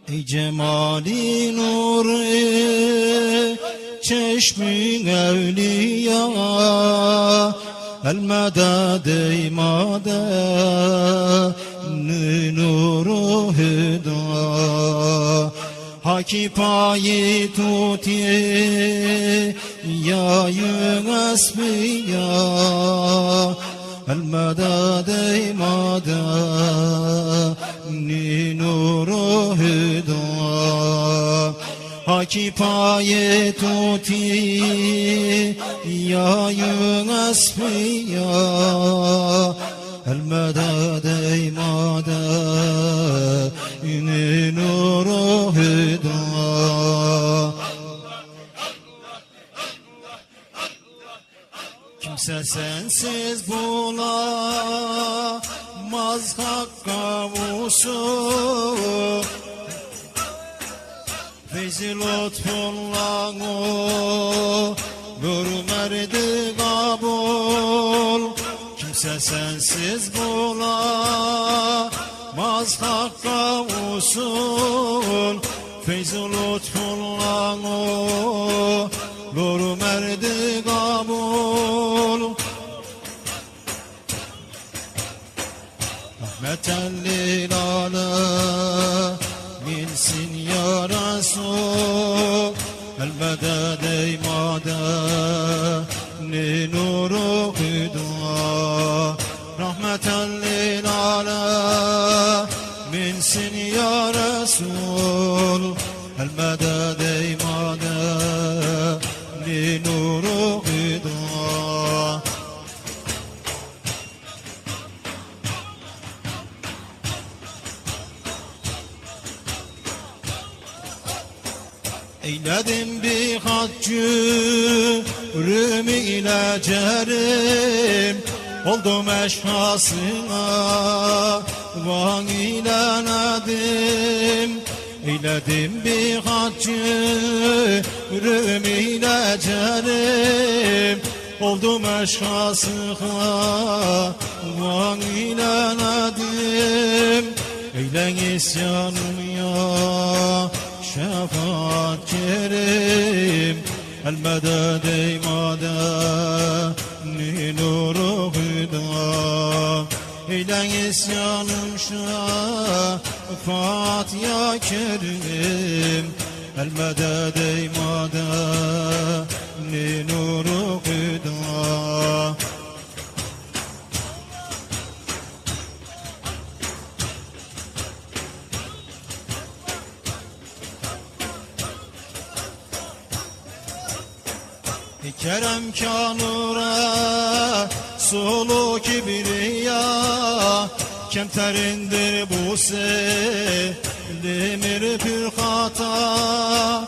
ey cemali nuru çeşmin evliya el medad ey madad nuru hüda haki payi tuti ya yün asbiya el medad ey madad nuru hüda haki payi tuti ya yün asbiya el medad ey madad nuru hüda kimse sensiz bulamaz hakka vusul feyzi lütfunla görmerdi kabul kimse sensiz bulamaz hakka usul feyzi lütfunla görmerdi kabul rahmeten lil aleminsin ya Resul el medad ey madad nuru hüda rahmeten lil aleminsin ya Resul el medad ey madad nuru hüda eyledim bir haccürüm ile cerim oldum eşhasına van ile nedim eyledim bir haccürüm ile cerim oldum eşhasına van ile nedim eylen isyanım ya şefaat kerim el medad ey madad nuru hüda eylen isyanım şefaat ya kerim el medad ey madad nuru hüda kerem kanura sulu kibriya kemterindir bu selimir pür hata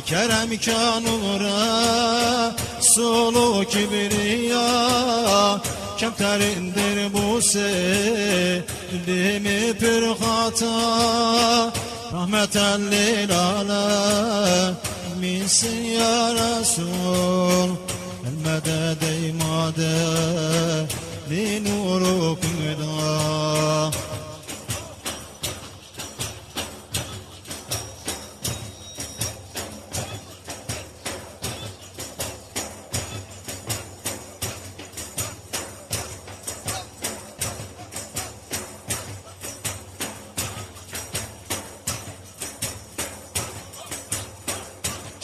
kerem kanura sulu kibriya kemterindir bu selimir pür hata rahmeten lil aleminsin ya Resul el medad ey madad nuru hüda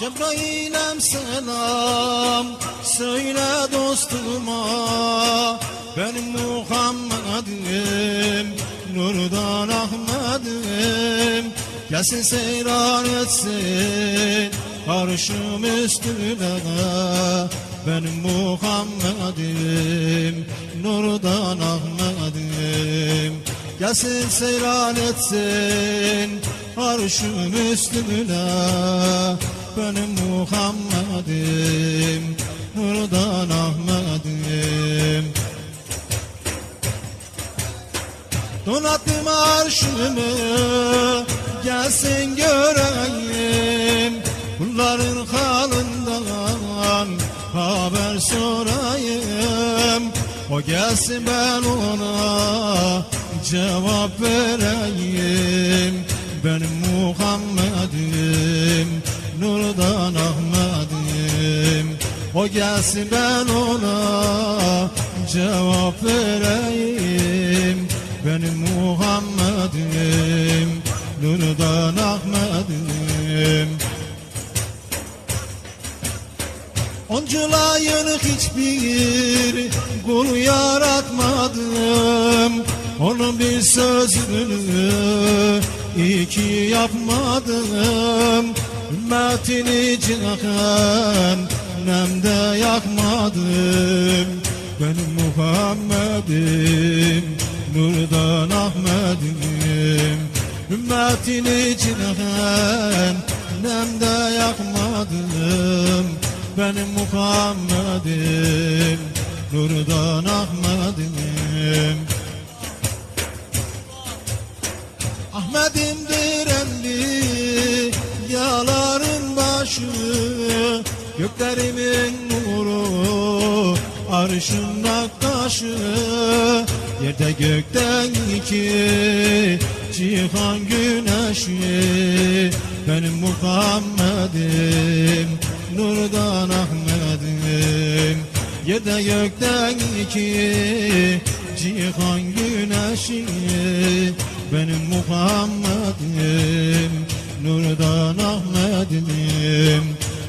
Cebrail'em selam söyle dostuma benim Muhammed'im nurdan Ahmet'im gelsin seyran etsin arşım üstüne benim Muhammed'im nurdan Ahmet'im gelsin seyran etsin arşım üstüne benim Muhammed'im nurdan Ahmet'im donattım arşımı gelsin göreyim kulların halından haber sorayım o gelsin ben ona cevap vereyim benim Muhammed O gelsin ben ona cevap vereyim. Benim Muhammed'im, Nurdan Ahmet'im. Onculayın hiçbir kul yaratmadım. Onun bir sözünü iki yapmadım. Ümmetini cehennemde yakmadım. Benim Muhammed'im, Nurdan Ahmet'im. Ümmetini cehennemde yakmadım. Benim Muhammed'im, Nurdan Ahmet'im. Ahmet'im direnli yaların başı, göklerimin nuru, arşın nakkaşı. Yerde gökten iki cihan güneşi. Benim Muhammed'im, Nurdan Ahmet'im. Yerde gökten iki cihan güneşi. Benim Muhammed'im, Nurdan Ahmet'im.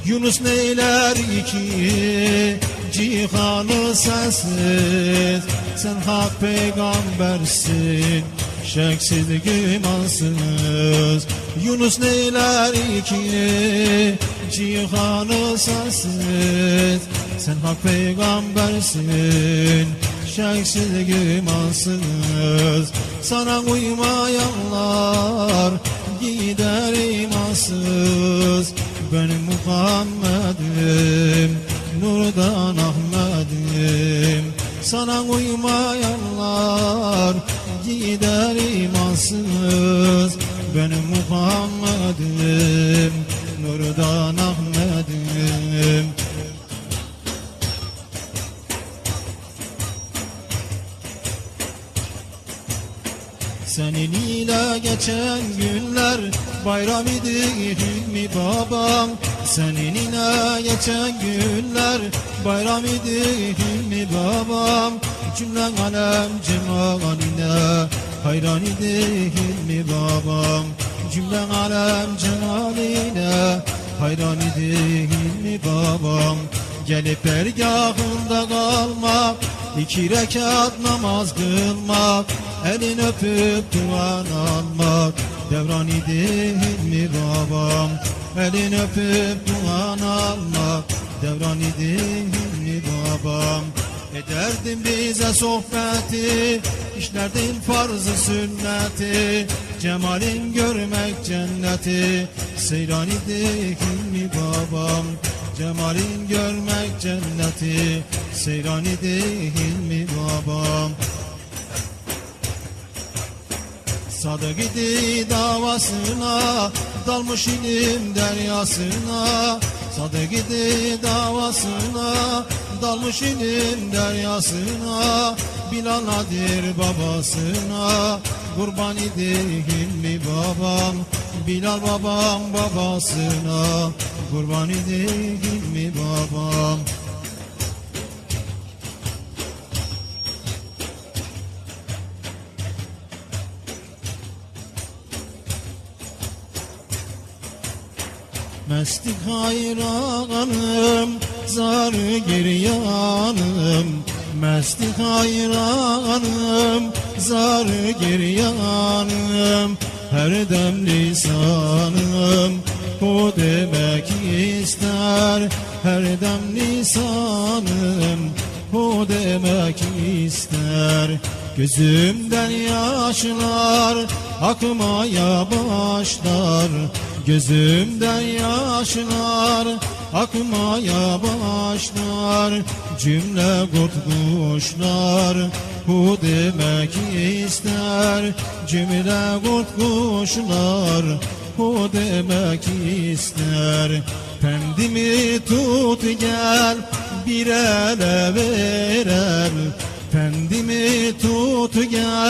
Yunus neyler iki cihanı sensiz. Sen hak peygambersin, şeksiz gümansız. Yunus neyler iki cihanı sensiz. Sen hak peygambersin, şeksiz gümansız. Sana uymayanlar gider imansız. Benim Muhammed'im, Nurdan Ahmet'im. Sana uymayanlar gider imansız. Benim Muhammed'im, Nurdan Ahmet'im. Seninle geçen günler bayram idi Hilmi babam. Seninle geçen günler bayram idi Hilmi babam. Cümlen alem cemaline hayran idi Hilmi babam. Cümlen alem cemaline hayran idi Hilmi babam. Gelip dergahında kalmak, 2 rekat namaz kılmak, elin öpüp duan almak, devran idi Hilmi babam. Elin öpüp duan almak, devran idi Hilmi babam. Ederdin bize sohbeti, işlerdin farzı sünneti, cemalin görmek cenneti, seyran idi Hilmi babam. Cemalin görmek cenneti, seyran idi Hilmi babam. Sadık idi davasına, dalmış ilim deryasına. Sadık idi davasına, dalmış ilim deryasına. Bilal Nadir babasına, kurban idi Hilmi babam. Bilal babam babasına, kurban idi Hilmi babam. Mestik hayranım, zar-ı giryanım. Mestik hayranım, zar-ı giryanım. Her dem lisanım o demek ister. Her dem lisanım o demek ister. Gözümden yaşlar akmaya başlar. Gözümden yaşlar akmaya başlar. Cümle kurt kuşlar bu demek ister. Cümle kurt kuşlar bu demek ister. Pendimi tut gel bir ele ver el. Pendimi tut gel.